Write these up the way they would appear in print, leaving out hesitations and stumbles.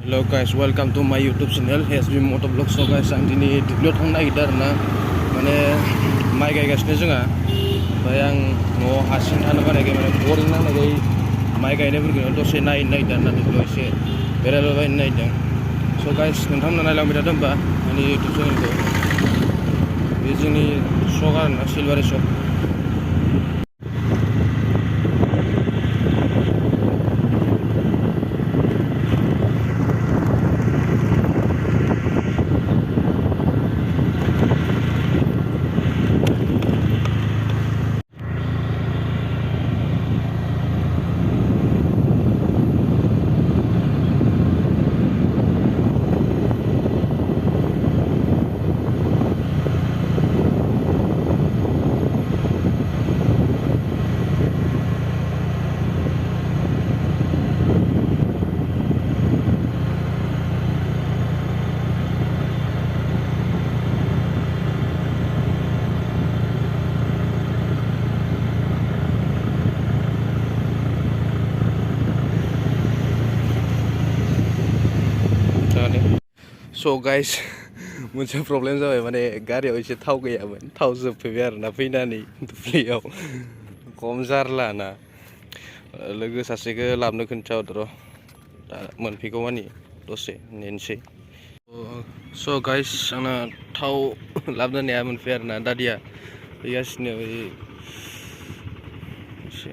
Hello guys, welcome to my YouTube channel SB Motovlog. So guys, आं दिनै दुब्लियाव थांनो नागिरदों आरोना माने माइ गायगासिनो जोंहा ओमफ्राय आं न'आव हारसिं थानो बानायखाय माने बरिं नांनायखाय माइ गायनायफोरखौनो दसे नायनो नागिरदों आरोना दुब्लियाव एसे बेरायलाबायनो नागिरदों. So guys, नोंथांमोना नायलांबाय थादों होमबा आंनि YouTube चेनेलखौ. बे जोंनि सक आरोना सिलबारि सक. So guys, मोनसे प्रब्लेम जाबाय माने गारियाव एसे थाव गैयामोन. थाव जोबफैबाय आरोना फैनानै दुब्लियाव खम जारलाना लोगो सासेखौ लाबनो खोन्थाहरदो र' दा मोनफैगौ मानि दसे नेनोसै. So guys, आंना थाव लाबनो होनाया मोनफैबाय आरोना दादिया फैगासिनो एसे.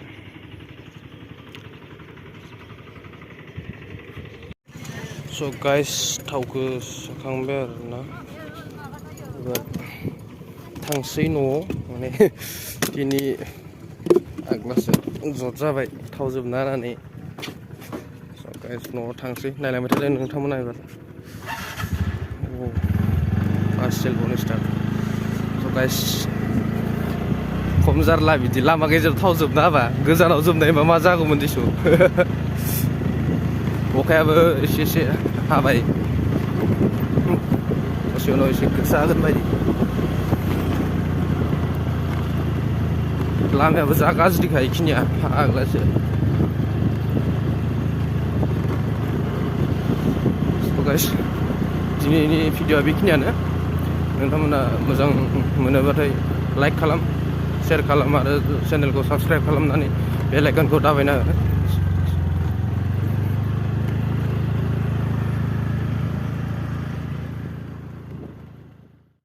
So guys, थावखौ सोखांबाय आरोना एबार थांसै न'आव माने दिनै आग्लासो जद जाबाय थाव जोबना होनानै. So guys, न'आव थांसै नायलांबाय थादों नोंथांमोना एबार first cellphone start. So guys, खम जारला बिदि लामा गेजेराव थाव जोबना होबा गोजानाव जोबनायबा मा जागौमोन दिसु. अखायाबो एसे एसे हाबाय दसे उनाव एसे गोसा हागोन बायदि. लामायाबो जा गाज्रिखा इखिनिया फाग्लासो. So guys, दिनैनि भिडिअआ बेखिनियानो. नोंथांमोना मोजां मोनोबाथाय लाइक खालाम, शेयार खालाम आरो चेनेलखौ साबस्क्राइब खालामनानै बेल आइकनखौ दाबायना हो.